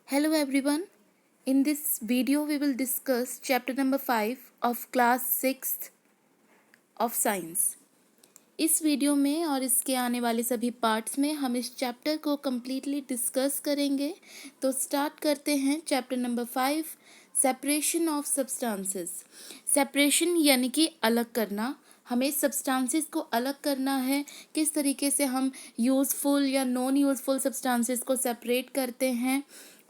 Hello everyone. In this video we will discuss chapter number 5 of class 6th of science. इस video में और इसके आने वाले सभी पार्ट्स में हम इस चैप्टर को कम्प्लीटली डिस्कस करेंगे। तो स्टार्ट करते हैं chapter number 5, separation of substances. Separation यानी कि अलग करना। हमें सब्सटेंसेस को अलग करना है। किस तरीके से हम यूज़फुल या नॉन यूज़फुल सब्सटेंसेस को सेपरेट करते हैं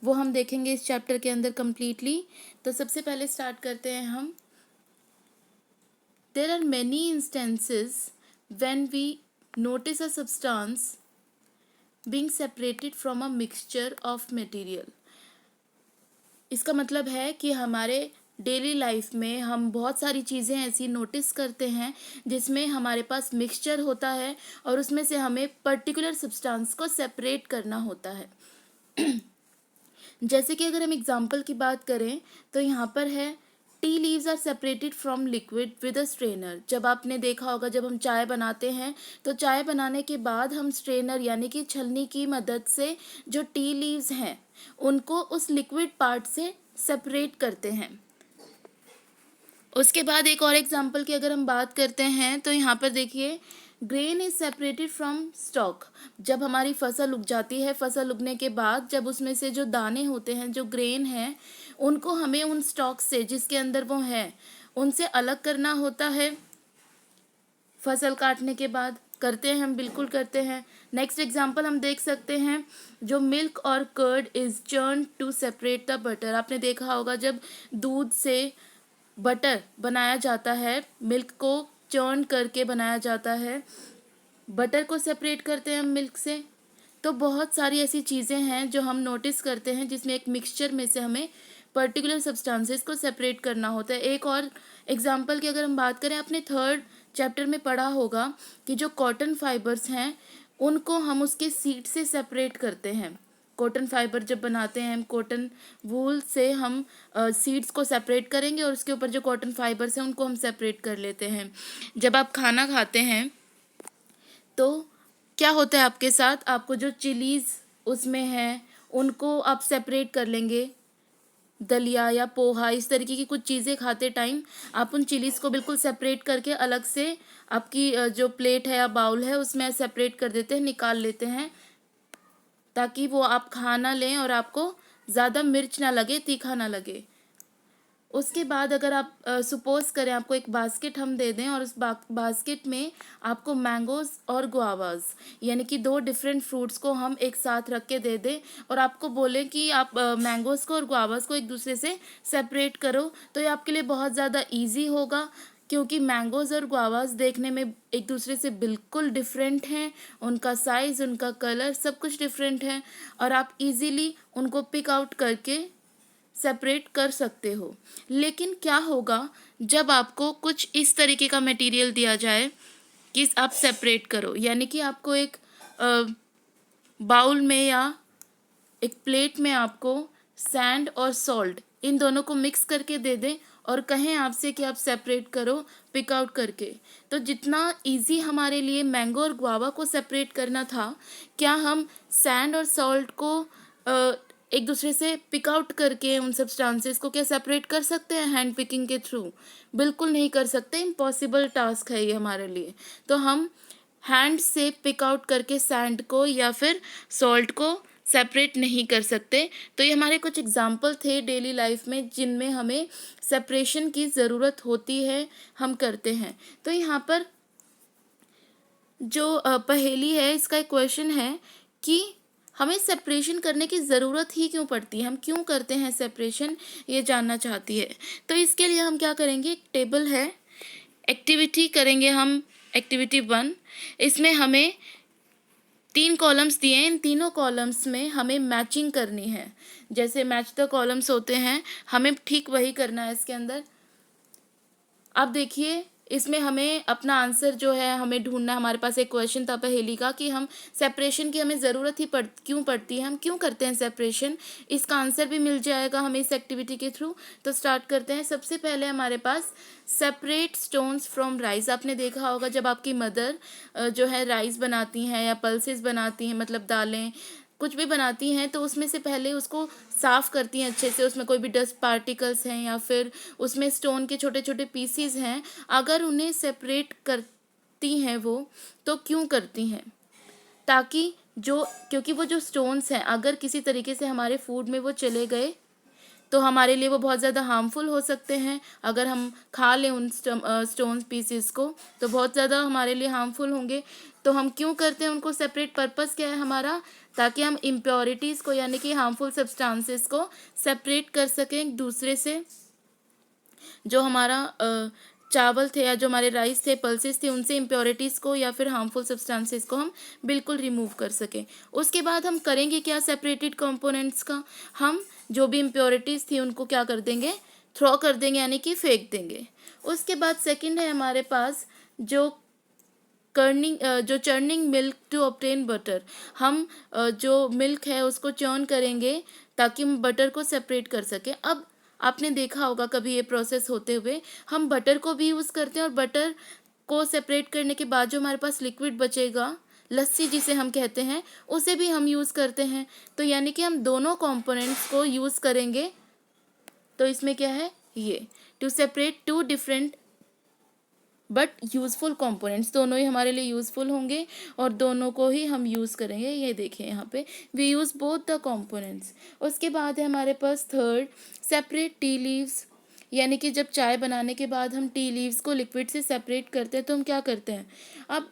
वो हम देखेंगे इस चैप्टर के अंदर कम्प्लीटली। तो सबसे पहले स्टार्ट करते हैं हम। There are many instances when we notice a substance being separated from a mixture of material। इसका मतलब है कि हमारे डेली लाइफ में हम बहुत सारी चीज़ें ऐसी नोटिस करते हैं जिसमें हमारे पास मिक्सचर होता है और उसमें से हमें पर्टिकुलर सब्सटेंस को सेपरेट करना होता है। जैसे कि अगर हम एग्जांपल की बात करें तो यहाँ पर है tea leaves are separated from liquid with a strainer. जब आपने देखा होगा जब हम चाय बनाते हैं तो चाय बनाने के बाद हम स्ट्रेनर यानी कि छलनी की मदद से जो टी लीव्स हैं उनको उस लिक्विड पार्ट से सेपरेट करते हैं। उसके बाद एक और एग्जांपल की अगर हम बात करते हैं तो यहाँ पर देखिए grain is separated from stock. जब हमारी फसल उग जाती है, फसल उगने के बाद जब उसमें से जो दाने होते हैं, जो ग्रेन है, उनको हमें उन स्टॉक से जिसके अंदर वो है उनसे अलग करना होता है। फसल काटने के बाद करते हैं हम, बिल्कुल करते हैं। नेक्स्ट एग्जांपल हम देख सकते हैं जो मिल्क और curd is churn to separate the butter. आपने देखा होगा जब दूध से बटर बनाया जाता है, मिल्क को चर्न करके बनाया जाता है, बटर को सेपरेट करते हैं हम मिल्क से। तो बहुत सारी ऐसी चीज़ें हैं जो हम नोटिस करते हैं जिसमें एक मिक्सचर में से हमें पर्टिकुलर सब्सटेंसेस को सेपरेट करना होता है। एक और एग्जांपल की अगर हम बात करें, आपने 3rd चैप्टर में पढ़ा होगा कि जो कॉटन फाइबर्स हैं उनको हम उसके सीड से सेपरेट करते हैं। कॉटन फाइबर जब बनाते हैं हम, कॉटन वूल से हम सीड्स को सेपरेट करेंगे और उसके ऊपर जो कॉटन फाइबर्स हैं उनको हम सेपरेट कर लेते हैं। जब आप खाना खाते हैं तो क्या होता है आपके साथ, आपको जो चिलीज़ उसमें है उनको आप सेपरेट कर लेंगे। दलिया या पोहा इस तरीके की कुछ चीज़ें खाते टाइम आप उन चिलीज़ को बिल्कुल सेपरेट करके अलग से आपकी जो प्लेट है या बाउल है उसमें सेपरेट कर देते हैं, निकाल लेते हैं, ताकि वो आप खा ना लें और आपको ज़्यादा मिर्च ना लगे, तीखा ना लगे। उसके बाद अगर आप सपोज़ करें आपको एक बास्केट हम दे दें और उस बास्केट में आपको मैंगोज़ और गुआवाज़ यानी कि 2 डिफरेंट फ्रूट्स को हम एक साथ रख के दे दें और आपको बोलें कि आप मैंगोज़ को और गुआवाज़ को एक दूसरे से सेपरेट करो, तो ये आपके लिए बहुत ज़्यादा ईजी होगा क्योंकि मैंगोज़ और गुआवाज़ देखने में एक दूसरे से बिल्कुल डिफरेंट हैं। उनका साइज़, उनका कलर सब कुछ डिफरेंट है और आप इजीली उनको पिक आउट करके सेपरेट कर सकते हो। लेकिन क्या होगा जब आपको कुछ इस तरीके का मटेरियल दिया जाए कि आप सेपरेट करो, यानी कि आपको एक बाउल में या एक प्लेट में आपको सैंड और सॉल्ट इन दोनों को मिक्स करके दे दें और कहें आपसे कि आप सेपरेट करो पिक आउट करके। तो जितना इजी हमारे लिए मैंगो और गुआवा को सेपरेट करना था, क्या हम सैंड और सॉल्ट को एक दूसरे से पिक आउट करके उन सब्सटेंसेस को क्या सेपरेट कर सकते हैं हैंड पिकिंग के थ्रू? बिल्कुल नहीं कर सकते, इम्पॉसिबल टास्क है ये हमारे लिए। तो हम हैंड से पिक आउट करके सैंड को या फिर सॉल्ट को सेपरेट नहीं कर सकते। तो ये हमारे कुछ एग्जाम्पल थे डेली लाइफ में जिनमें हमें सेपरेशन की ज़रूरत होती है, हम करते हैं। तो यहाँ पर जो पहेली है, इसका एक क्वेश्चन है कि हमें सेपरेशन करने की ज़रूरत ही क्यों पड़ती है, हम क्यों करते हैं सेपरेशन, ये जानना चाहती है। तो इसके लिए हम क्या करेंगे, एक टेबल है, एक्टिविटी करेंगे हम, एक्टिविटी 1। इसमें हमें 3 कॉलम्स दिए हैं, इन तीनों कॉलम्स में हमें मैचिंग करनी है। जैसे मैच द कॉलम्स होते हैं, हमें ठीक वही करना है इसके अंदर। अब देखिए इसमें हमें अपना आंसर जो है हमें ढूंढना। हमारे पास एक क्वेश्चन था पहेली का कि हम सेपरेशन की हमें ज़रूरत ही क्यों पड़ती है, हम क्यों करते हैं सेपरेशन। इसका आंसर भी मिल जाएगा हमें इस एक्टिविटी के थ्रू। तो स्टार्ट करते हैं। सबसे पहले हमारे पास सेपरेट स्टोन्स फ्रॉम राइस। आपने देखा होगा जब आपकी मदर जो है राइस बनाती हैं या पल्सेस बनाती हैं, मतलब दालें, कुछ भी बनाती हैं तो उसमें से पहले उसको साफ़ करती हैं अच्छे से, उसमें कोई भी डस्ट पार्टिकल्स हैं या फिर उसमें स्टोन के छोटे छोटे पीसीज हैं, अगर उन्हें सेपरेट करती हैं वो, तो क्यों करती हैं? ताकि जो, क्योंकि वो जो स्टोन्स हैं अगर किसी तरीके से हमारे फूड में वो चले गए तो हमारे लिए वो बहुत ज़्यादा हार्मफुल हो सकते हैं। अगर हम खा लें उन स्टोन पीसेस को तो बहुत ज़्यादा हमारे लिए हार्मफुल होंगे। तो हम क्यों करते हैं उनको सेपरेट? पर्पस क्या है हमारा? ताकि हम इम्प्योरिटीज़ को यानी कि हार्मफुल सब्सटेंसेस को सेपरेट कर सकें एक दूसरे से। जो हमारा चावल थे या जो हमारे राइस थे, पल्सेस थे, उनसे इम्प्योरिटीज़ को या फिर हार्मफुल सब्सटेंसेस को हम बिल्कुल रिमूव कर सकें। उसके बाद हम करेंगे क्या सेपरेटेड कंपोनेंट्स का? हम जो भी इम्प्योरिटीज़ थी उनको क्या कर देंगे? थ्रो कर देंगे यानी कि फेंक देंगे। उसके बाद सेकंड है हमारे पास जो जो churning milk to obtain butter. हम जो मिल्क है उसको चर्न करेंगे ताकि हम बटर को सेपरेट कर सकें। अब आपने देखा होगा कभी ये प्रोसेस होते हुए, हम बटर को भी यूज़ करते हैं और बटर को सेपरेट करने के बाद जो हमारे पास लिक्विड बचेगा, लस्सी जिसे हम कहते हैं, उसे भी हम यूज़ करते हैं। तो यानी कि हम दोनों कंपोनेंट्स को यूज़ करेंगे। तो इसमें क्या है, ये to separate two different but useful components, दोनों ही हमारे लिए यूज़फुल होंगे और दोनों को ही हम यूज़ करेंगे। ये देखिए यहाँ पे we use both the components. उसके बाद है हमारे पास थर्ड, सेपरेट टी लीव्स। यानी कि जब चाय बनाने के बाद हम टी लीव्स को लिक्विड से सेपरेट करते हैं तो हम क्या करते हैं? अब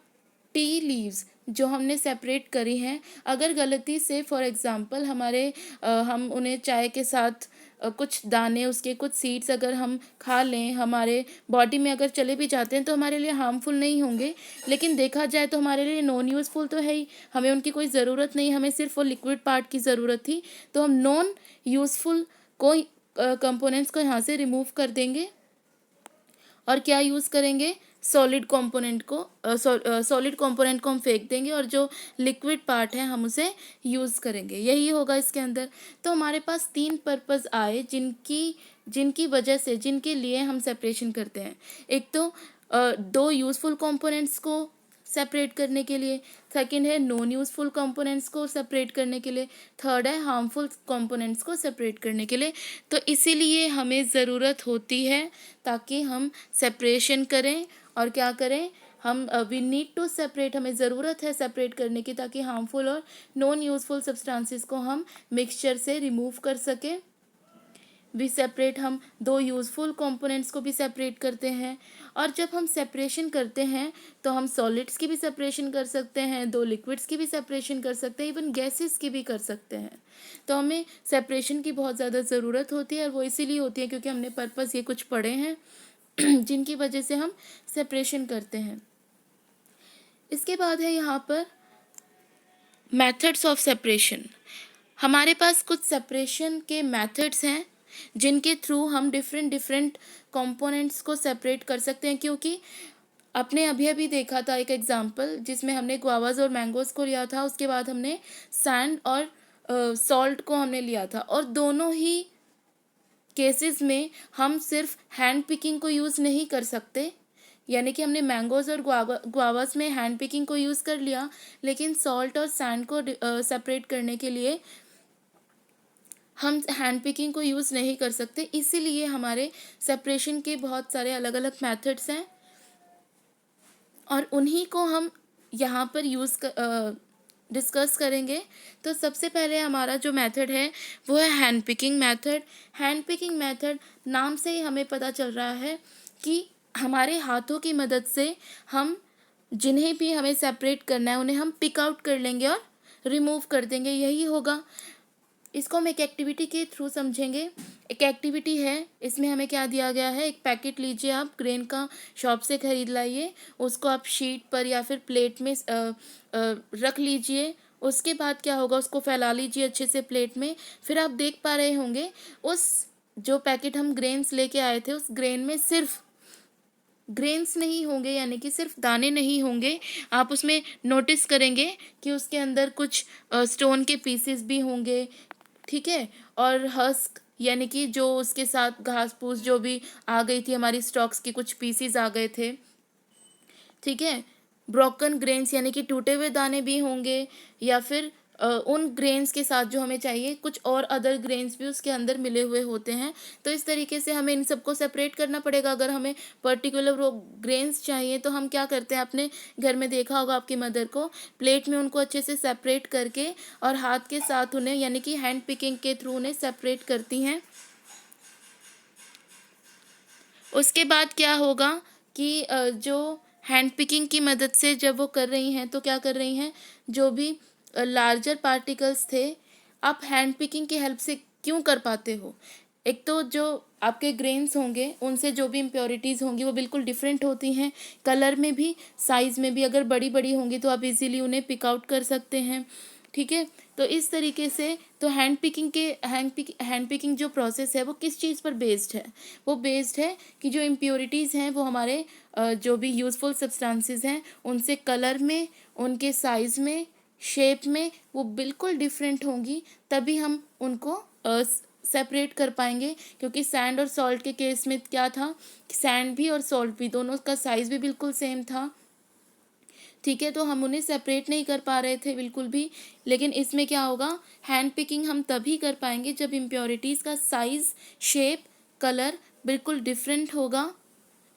टी लीव्स जो हमने सेपरेट करी हैं, अगर गलती से फॉर एग्ज़ाम्पल हम उन्हें चाय के साथ कुछ दाने, उसके कुछ सीड्स अगर हम खा लें, हमारे बॉडी में अगर चले भी जाते हैं तो हमारे लिए हार्मफुल नहीं होंगे। लेकिन देखा जाए तो हमारे लिए नॉन यूज़फुल तो है ही, हमें उनकी कोई ज़रूरत नहीं, हमें सिर्फ वो लिक्विड पार्ट की ज़रूरत थी। तो हम नॉन यूज़फुल को कंपोनेंट्स को यहाँ से रिमूव कर देंगे और क्या यूज़ करेंगे? सॉलिड कंपोनेंट को हम फेंक देंगे और जो लिक्विड पार्ट है हम उसे यूज़ करेंगे। यही होगा इसके अंदर। तो हमारे पास 3 पर्पस आए जिनकी वजह से, जिनके लिए हम सेपरेशन करते हैं। एक तो 2 यूज़फुल कंपोनेंट्स को सेपरेट करने के लिए, सेकंड है नॉन यूज़फुल कंपोनेंट्स को सेपरेट करने के लिए, थर्ड है हार्मफुल कंपोनेंट्स को सेपरेट करने के लिए। तो इसीलिए हमें ज़रूरत होती है ताकि हम सेपरेशन करें और क्या करें, हम वी नीड टू सेपरेट, हमें ज़रूरत है सेपरेट करने की ताकि हार्मफुल और नॉन यूज़फुल सब्सटेंसेस को हम मिक्सचर से रिमूव कर सकें। भी सेपरेट, हम 2 यूज़फुल कंपोनेंट्स को भी सेपरेट करते हैं। और जब हम सेपरेशन करते हैं तो हम सॉलिड्स की भी सेपरेशन कर सकते हैं, 2 लिक्विड्स की भी सेपरेशन कर सकते हैं, इवन गैसेस की भी कर सकते हैं। तो हमें सेपरेशन की बहुत ज़्यादा ज़रूरत होती है और वो इसीलिए होती है क्योंकि हमने पर्पस ये कुछ पढ़े हैं जिनकी वजह से हम सेपरेशन करते हैं। इसके बाद है यहाँ पर मेथड्स ऑफ सेपरेशन। हमारे पास कुछ सेपरेशन के मेथड्स हैं जिनके थ्रू हम डिफरेंट कंपोनेंट्स को सेपरेट कर सकते हैं। क्योंकि आपने अभी अभी देखा था एक एग्जांपल जिसमें हमने गुआवाज और मैंगोज़ को लिया था, उसके बाद हमने सैंड और सॉल्ट को हमने लिया था, और दोनों ही केसेस में हम सिर्फ हैंड पिकिंग को यूज़ नहीं कर सकते। यानी कि हमने मैंगोज़ और गुआवास में हैंड पिकिंग को यूज़ कर लिया, लेकिन सॉल्ट और सैंड को सेपरेट करने के लिए हम हैंड पिकिंग को यूज़ नहीं कर सकते। इसीलिए हमारे सेपरेशन के बहुत सारे अलग अलग मेथड्स हैं और उन्हीं को हम यहाँ पर डिस्कस करेंगे। तो सबसे पहले हमारा जो मेथड है वो है hand picking method. Hand picking method नाम से ही हमें पता चल रहा है कि हमारे हाथों की मदद से हम जिन्हें भी हमें सेपरेट करना है उन्हें हम पिक आउट कर लेंगे और रिमूव कर देंगे, यही होगा। इसको हम एक एक्टिविटी के थ्रू समझेंगे। एक एक्टिविटी है, इसमें हमें क्या दिया गया है, एक पैकेट लीजिए, आप ग्रेन का शॉप से ख़रीद लाइए, उसको आप शीट पर या फिर प्लेट में रख लीजिए। उसके बाद क्या होगा, उसको फैला लीजिए अच्छे से प्लेट में। फिर आप देख पा रहे होंगे उस जो पैकेट हम ग्रेन्स लेके आए थे उस ग्रेन में सिर्फ ग्रेन्स नहीं होंगे, यानी कि सिर्फ दाने नहीं होंगे। आप उसमें नोटिस करेंगे कि उसके अंदर कुछ स्टोन के पीसेस भी होंगे, ठीक है। और हस्क यानी कि जो उसके साथ घास फूस जो भी आ गई थी, हमारी स्टॉक्स के कुछ पीसेस आ गए थे, ठीक है। ब्रोकन ग्रेन्स यानी कि टूटे हुए दाने भी होंगे, या फिर उन ग्रेन्स के साथ जो हमें चाहिए कुछ और अदर ग्रेन्स भी उसके अंदर मिले हुए होते हैं। तो इस तरीके से हमें इन सबको सेपरेट करना पड़ेगा। अगर हमें पर्टिकुलर वो ग्रेन्स चाहिए तो हम क्या करते हैं, आपने घर में देखा होगा आपकी मदर को प्लेट में उनको अच्छे से सेपरेट करके और हाथ के साथ उन्हें यानी कि हैंड पिकिंग के थ्रू उन्हें सेपरेट करती हैं। उसके बाद क्या होगा कि जो हैंड पिकिंग की मदद से जब वो कर रही हैं तो क्या कर रही हैं, जो भी लार्जर पार्टिकल्स थे, आप हैंड पिकिंग की हेल्प से क्यों कर पाते हो? एक तो जो आपके ग्रेन्स होंगे उनसे जो भी इम्प्योरिटीज़ होंगी वो बिल्कुल डिफरेंट होती हैं, कलर में भी, साइज़ में भी। अगर बड़ी बड़ी होंगी तो आप इजीली उन्हें पिक आउट कर सकते हैं, ठीक है। तो इस तरीके से तो हैंड पिकिंग जो प्रोसेस है वो किस चीज़ पर बेस्ड है? वो बेस्ड है कि जो इम्प्योरिटीज़ हैं वो हमारे जो भी यूज़फुल सब्सटेंसेस हैं उनसे कलर में, उनके साइज़ में, शेप में वो बिल्कुल डिफरेंट होंगी, तभी हम उनको सेपरेट कर पाएंगे। क्योंकि सैंड और सॉल्ट के केस में क्या था कि सैंड भी और सॉल्ट भी दोनों का साइज़ भी बिल्कुल सेम था, ठीक है। तो हम उन्हें सेपरेट नहीं कर पा रहे थे बिल्कुल भी। लेकिन इसमें क्या होगा, हैंड पिकिंग हम तभी कर पाएंगे जब इम्प्योरिटीज़ का साइज़, शेप, कलर बिल्कुल डिफरेंट होगा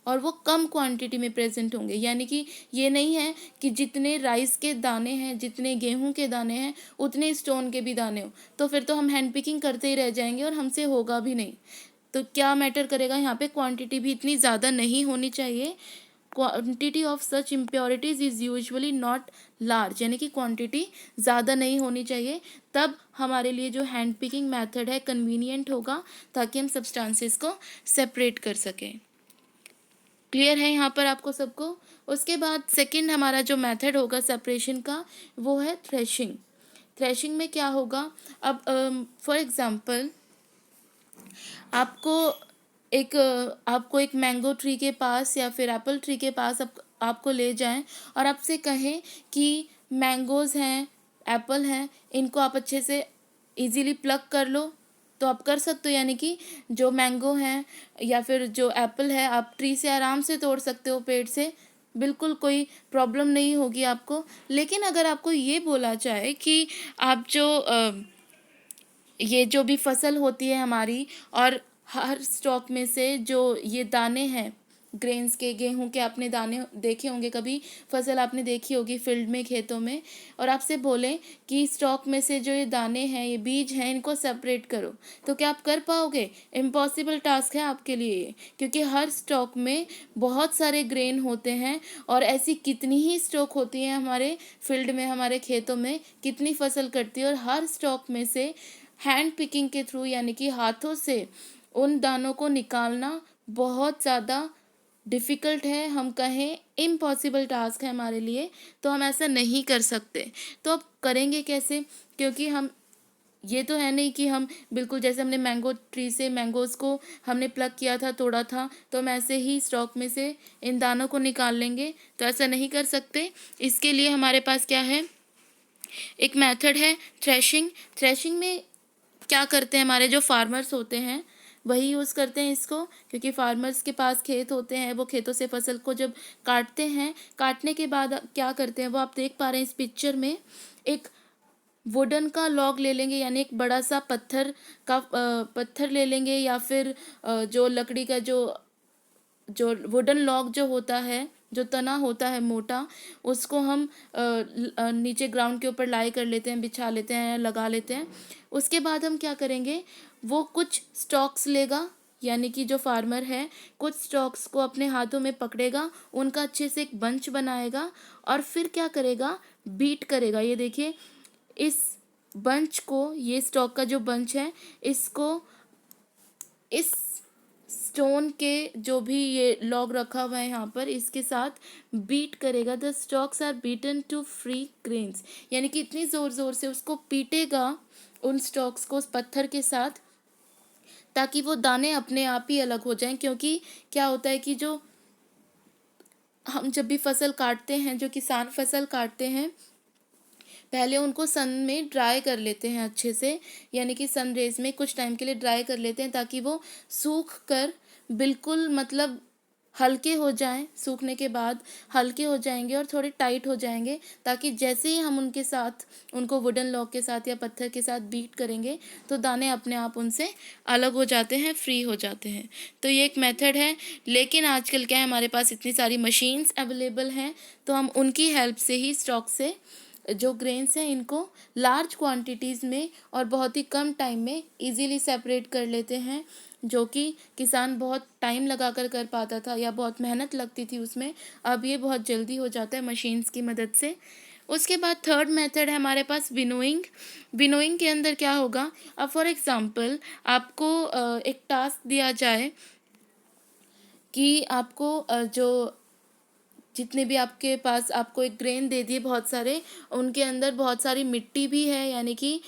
और वो कम क्वांटिटी में प्रेजेंट होंगे। यानी कि ये नहीं है कि जितने राइस के दाने हैं, जितने गेहूं के दाने हैं, उतने स्टोन के भी दाने हो, तो फिर तो हम हैंड पिकिंग करते ही रह जाएंगे और हमसे होगा भी नहीं। तो क्या मैटर करेगा यहाँ पे, क्वांटिटी भी इतनी ज़्यादा नहीं होनी चाहिए। Quantity of such impurities is usually not large, यानी कि क्वांटिटी ज़्यादा नहीं होनी चाहिए, तब हमारे लिए जो हैंड पिकिंग मेथड है कन्वीनियंट होगा, ताकि हम सब्सटेंसेस को सेपरेट कर सकें। क्लियर है यहाँ पर आपको सबको? उसके बाद सेकंड हमारा जो मेथड होगा सेपरेशन का वो है थ्रेशिंग। थ्रेशिंग में क्या होगा, अब फॉर एग्जांपल आपको आपको एक मैंगो ट्री के पास या फिर एप्पल ट्री के पास आपको ले जाएं और आपसे कहें कि मैंगोज़ हैं, एप्पल हैं, इनको आप अच्छे से इजीली प्लग कर लो, तो आप कर सकते हो। यानी कि जो मैंगो हैं या फिर जो एप्पल है आप ट्री से आराम से तोड़ सकते हो, पेड़ से, बिल्कुल कोई प्रॉब्लम नहीं होगी आपको। लेकिन अगर आपको ये बोला जाए कि आप जो ये जो भी फसल होती है हमारी, और हर स्टॉक में से जो ये दाने हैं ग्रेन्स के, गेहूं के आपने दाने देखे होंगे, कभी फसल आपने देखी होगी फील्ड में, खेतों में, और आपसे बोलें कि स्टॉक में से जो ये दाने हैं, ये बीज हैं, इनको सेपरेट करो, तो क्या आप कर पाओगे? इम्पॉसिबल टास्क है आपके लिए ये, क्योंकि हर स्टॉक में बहुत सारे ग्रेन होते हैं और ऐसी कितनी ही स्टॉक होती हैं हमारे फील्ड में, हमारे खेतों में कितनी फसल कटती है, और हर स्टॉक में से हैंड पिकिंग के थ्रू यानी कि हाथों से उन दानों को निकालना बहुत ज़्यादा डिफ़िकल्ट है, हम कहें इम्पॉसिबल टास्क है हमारे लिए। तो हम ऐसा नहीं कर सकते। तो अब करेंगे कैसे? क्योंकि हम ये तो है नहीं कि हम बिल्कुल जैसे हमने मैंगो ट्री से मैंगोज़ को हमने प्लग किया था, तोड़ा था, तो हम ऐसे ही स्टॉक में से इन दानों को निकाल लेंगे, तो ऐसा नहीं कर सकते। इसके लिए हमारे पास क्या है, एक मेथड है थ्रेशिंग। थ्रेशिंग में क्या करते हैं, हमारे जो फार्मर्स होते हैं वही यूज़ करते हैं इसको, क्योंकि फार्मर्स के पास खेत होते हैं, वो खेतों से फसल को जब काटते हैं, काटने के बाद क्या करते हैं, वो आप देख पा रहे हैं इस पिक्चर में, एक वुडन का लॉग ले लेंगे, यानी एक बड़ा सा पत्थर ले लेंगे, या फिर जो लकड़ी का जो वुडन लॉग जो होता है, जो तना होता है मोटा, उसको हम नीचे ग्राउंड के ऊपर लाई कर लेते हैं, बिछा लेते हैं, लगा लेते हैं। उसके बाद हम क्या करेंगे, वो कुछ स्टॉक्स लेगा, यानी कि जो फार्मर है कुछ स्टॉक्स को अपने हाथों में पकड़ेगा, उनका अच्छे से एक बंच बनाएगा, और फिर क्या करेगा, बीट करेगा। ये देखिए, इस बंच को, ये स्टॉक का जो बंच है, इसको इस स्टोन के जो भी ये लॉग रखा हुआ है यहाँ पर, इसके साथ बीट करेगा। The stalks are beaten to free grains, यानी कि इतनी ज़ोर ज़ोर से उसको पीटेगा उन स्टॉक्स को उस पत्थर के साथ, ताकि वो दाने अपने आप ही अलग हो जाएं। क्योंकि क्या होता है कि जो हम जब भी फसल काटते हैं, जो किसान फसल काटते हैं, पहले उनको सन में ड्राई कर लेते हैं अच्छे से, यानी कि सन रेज में कुछ टाइम के लिए ड्राई कर लेते हैं, ताकि वो सूख कर बिल्कुल, मतलब हल्के हो जाएं, सूखने के बाद हल्के हो जाएंगे और थोड़े टाइट हो जाएंगे, ताकि जैसे ही हम उनके साथ उनको वुडन लॉक के साथ या पत्थर के साथ बीट करेंगे तो दाने अपने आप उनसे अलग हो जाते हैं, फ्री हो जाते हैं। तो ये एक मेथड है। लेकिन आजकल क्या है, हमारे पास इतनी सारी मशीन्स अवेलेबल हैं, तो हम उनकी हेल्प से ही स्टॉक से जो ग्रेन्स हैं इनको लार्ज क्वांटिटीज़ में और बहुत ही कम टाइम में इजीली सेपरेट कर लेते हैं, जो कि किसान बहुत टाइम लगा कर पाता था या बहुत मेहनत लगती थी उसमें। अब ये बहुत जल्दी हो जाता है मशीन्स की मदद से। उसके बाद थर्ड मेथड है हमारे पास विनोइंग। विनोइंग के अंदर क्या होगा, अब फॉर एग्ज़ाम्पल आपको एक टास्क दिया जाए कि आपको जो जितने भी आपके पास आपको एक ग्रेन दे दिए बहुत सारे, उनके अंदर बहुत सारी मिट्टी भी है, यानी कि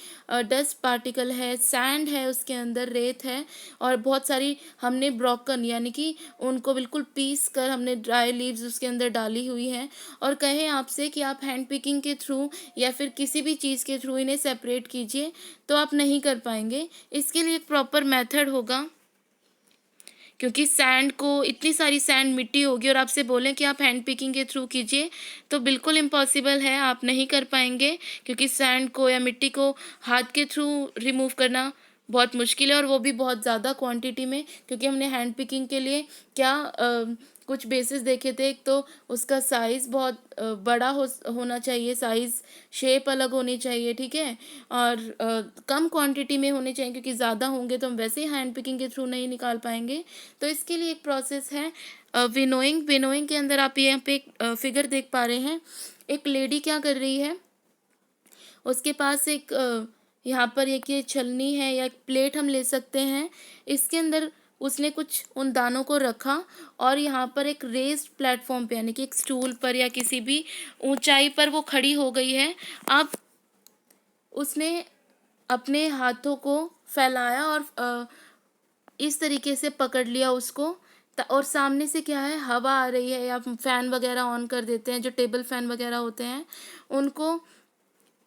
डस्ट पार्टिकल है, सैंड है, उसके अंदर रेत है, और बहुत सारी हमने ब्रोकन यानी कि उनको बिल्कुल पीस कर हमने ड्राई लीव्स उसके अंदर डाली हुई हैं, और कहें आपसे कि आप हैंड पिकिंग के थ्रू या फिर किसी भी चीज़ के थ्रू इन्हें सेपरेट कीजिए, तो आप नहीं कर पाएंगे। इसके लिए एक प्रॉपर मेथड होगा, क्योंकि सैंड को इतनी सारी सैंड मिट्टी होगी और आपसे बोलें कि आप हैंड पिकिंग के थ्रू कीजिए, तो बिल्कुल इम्पॉसिबल है, आप नहीं कर पाएंगे, क्योंकि सैंड को या मिट्टी को हाथ के थ्रू रिमूव करना बहुत मुश्किल है, और वो भी बहुत ज़्यादा क्वांटिटी में। क्योंकि हमने हैंड पिकिंग के लिए क्या कुछ बेसिस देखे थे। एक तो उसका साइज़ बहुत बड़ा होना चाहिए, साइज़ शेप अलग होनी चाहिए, ठीक है, और कम क्वांटिटी में होने चाहिए, क्योंकि ज़्यादा होंगे तो हम वैसे ही हैंड पिकिंग के थ्रू नहीं निकाल पाएंगे। तो इसके लिए एक प्रोसेस है विनोइंग। विनोइंग के अंदर आप यहाँ पे एक फिगर देख पा रहे हैं, एक लेडी क्या कर रही है, उसके पास एक यहाँ पर एक ये छलनी है या एक प्लेट हम ले सकते हैं, इसके अंदर उसने कुछ उन दानों को रखा, और यहाँ पर एक रेस्ड प्लेटफॉर्म पे यानी कि एक स्टूल पर या किसी भी ऊंचाई पर वो खड़ी हो गई है। अब उसने अपने हाथों को फैलाया और इस तरीके से पकड़ लिया उसको, और सामने से क्या है, हवा आ रही है, या फैन वगैरह ऑन कर देते हैं, जो टेबल फैन वगैरह होते हैं उनको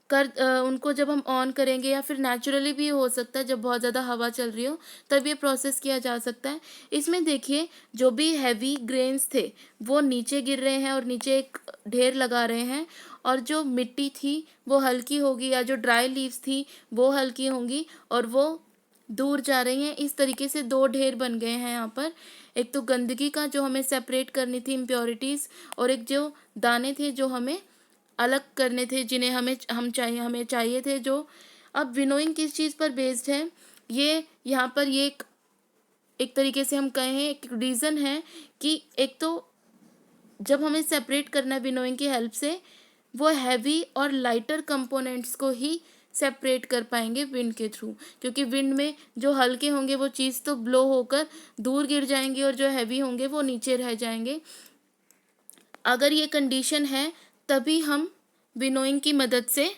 उनको जब हम ऑन करेंगे, या फिर नेचुरली भी हो सकता है जब बहुत ज़्यादा हवा चल रही हो तब ये प्रोसेस किया जा सकता है। इसमें देखिए जो भी हैवी ग्रेन्स थे वो नीचे गिर रहे हैं और नीचे एक ढेर लगा रहे हैं, और जो मिट्टी थी वो हल्की होगी, या जो ड्राई लीव्स थी वो हल्की होंगी और वो दूर जा रही हैं। इस तरीके से दो ढेर बन गए हैं यहाँ पर, एक तो गंदगी का जो हमें सेपरेट करनी थी, इम्प्योरिटीज़, और एक जो दाने थे जो हमें अलग करने थे, जिन्हें हमें चाहिए थे जो। अब विनोइंग किस चीज़ पर बेस्ड है, ये यहाँ पर ये एक तरीके से हम कहें एक रीज़न है कि एक तो जब हमें सेपरेट करना है विनोइंग की हेल्प से, वो हैवी और लाइटर कंपोनेंट्स को ही सेपरेट कर पाएंगे विंड के थ्रू, क्योंकि विंड में जो हल्के होंगे वो चीज़ तो ब्लो होकर दूर गिर जाएंगी, और जो हैवी होंगे वो नीचे रह जाएंगे। अगर ये कंडीशन है तभी हम विनोइंग की मदद से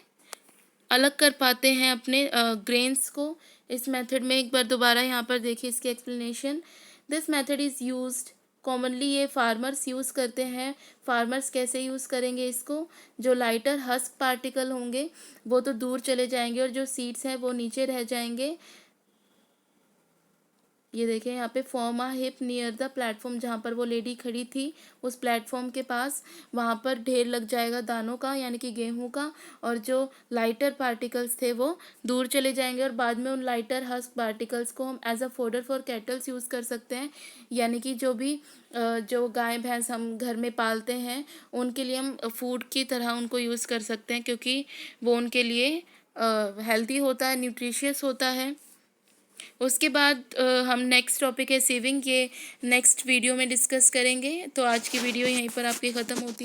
अलग कर पाते हैं अपने ग्रेन्स को। इस मेथड में एक बार दोबारा यहाँ पर देखिए इसकी explanation. This method is used commonly, ये फार्मर्स यूज़ करते हैं। फार्मर्स कैसे यूज़ करेंगे इसको, जो लाइटर हस्क पार्टिकल होंगे वो तो दूर चले जाएंगे और जो सीड्स हैं वो नीचे रह जाएंगे। ये देखें यहाँ पे form a heap near the platform, जहाँ पर वो लेडी खड़ी थी उस प्लेटफॉर्म के पास, वहाँ पर ढेर लग जाएगा दानों का यानी कि गेहूं का, और जो लाइटर पार्टिकल्स थे वो दूर चले जाएंगे, और बाद में उन लाइटर हस्क पार्टिकल्स को हम as a fodder for cattles use कर सकते हैं। यानी कि जो भी जो गाय भैंस हम घर में पालते हैं उनके लिए हम फूड की तरह उनको यूज़ कर सकते हैं, क्योंकि वो उनके लिए हेल्दी होता है, न्यूट्रिशियस होता है। उसके बाद हम नेक्स्ट टॉपिक है सेविंग, ये नेक्स्ट वीडियो में डिस्कस करेंगे। तो आज की वीडियो यहीं पर आपकी ख़त्म होती है।